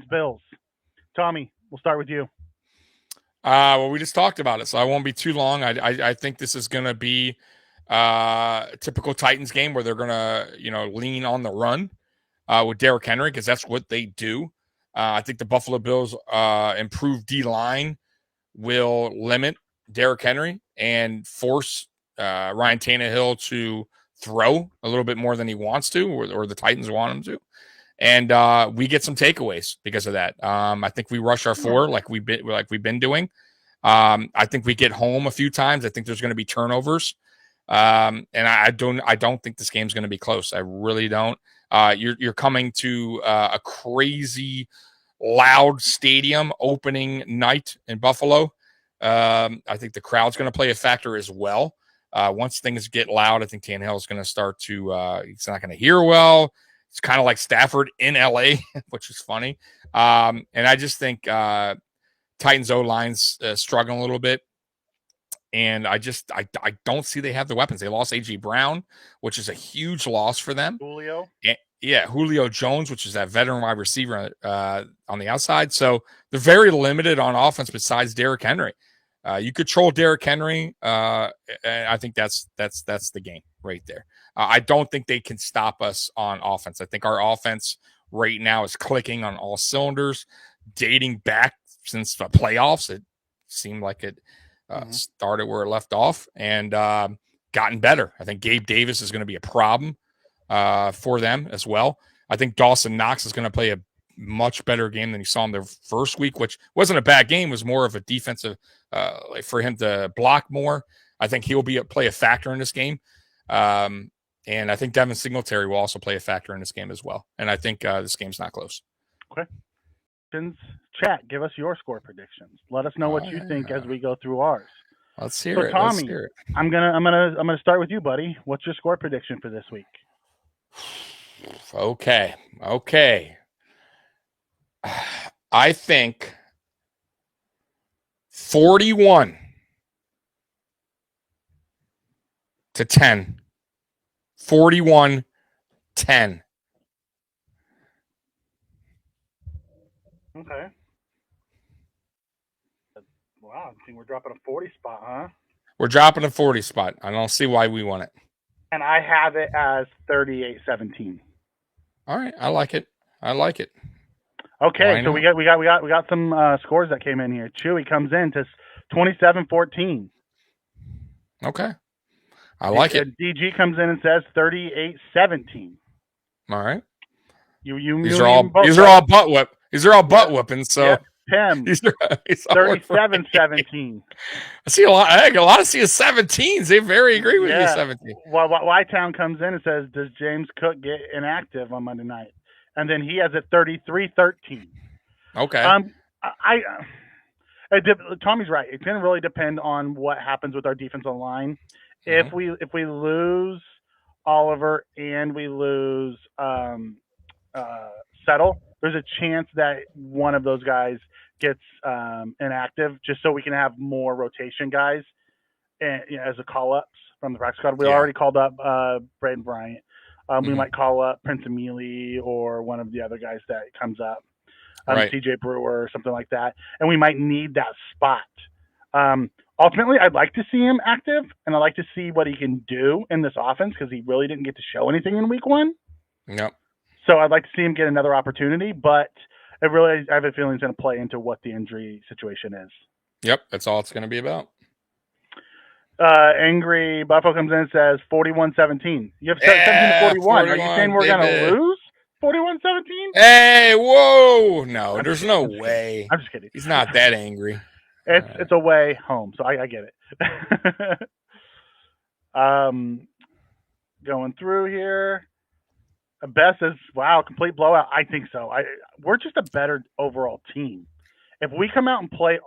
Bills. Tommy, we'll start with you. Well, we just talked about it, so I won't be too long. I think this is going to be a typical Titans game where they're going to, lean on the run with Derrick Henry because that's what they do. I think the Buffalo Bills improved D line will limit Derrick Henry and force Ryan Tannehill to throw a little bit more than he wants to, or the Titans want him to. And we get some takeaways because of that. I think we rush our four like we've been doing. I think we get home a few times. I think there's going to be turnovers, and I don't think this game's going to be close. I really don't. You're coming to a crazy, loud stadium opening night in Buffalo. I think the crowd's going to play a factor as well. Once things get loud, I think Tannehill is going to start to. He's not going to hear well. It's kind of like Stafford in LA, which is funny. And I just think Titans O-line's struggling a little bit. And I don't see they have the weapons. They lost A.J. Brown, which is a huge loss for them. Julio? Julio Jones, which is that veteran wide receiver on the outside. So they're very limited on offense besides Derrick Henry. You control Derrick Henry, and I think that's the game right there. I don't think they can stop us on offense. I think our offense right now is clicking on all cylinders, dating back since the playoffs. It seemed like it started where it left off and gotten better. I think Gabe Davis is going to be a problem for them as well. I think Dawson Knox is going to play a much better game than you saw in the first week, which wasn't a bad game. It was more of a defensive for him to block more. I think he'll play a factor in this game. And I think Devin Singletary will also play a factor in this game as well. And I think this game's not close. Okay. Chat, give us your score predictions. Let us know what you think as we go through ours. Let's hear it. Tommy, Let's hear it. I'm gonna start with you, buddy. What's your score prediction for this week? Okay. I think 41-10. 41-10. Okay. Wow, I think we're dropping a 40 spot, huh? We're dropping a 40 spot. I don't see why we want it. And I have it as 38-17. All right, I like it. Okay, so we got some scores that came in here. Chewy comes in to 27-14. Okay. I like it. DG comes in and says 38-17. All right. These are all butt whip. These are all butt whipping. So Tim, he's 37-17. I see a lot. I see 17s. They very agree with you. 17. Well, Y-Town comes in and says, "Does James Cook get inactive on Monday night?" And then he has it 33-13. Okay. Tommy's right. It's going to really depend on what happens with our defensive line. If we lose Oliver and we lose Settle, there's a chance that one of those guys gets inactive, just so we can have more rotation guys and as a call-ups from the practice squad. We already called up Braden Bryant. We might call up Prince Emili or one of the other guys that comes up, CJ Brewer or something like that, and we might need that spot. Ultimately, I'd like to see him active, and I'd like to see what he can do in this offense because he really didn't get to show anything in week one. Yep. So I'd like to see him get another opportunity, but I have a feeling it's going to play into what the injury situation is. Yep, that's all it's going to be about. Angry Buffalo comes in and says 41-17. You have 17-41. Are you saying we're going to lose 41-17? Hey, whoa. No, there's no way. I'm just kidding. He's not that angry. It's away home, so I get it. Going through here. Bess says, wow, complete blowout. I think so. We're just a better overall team. If we come out and play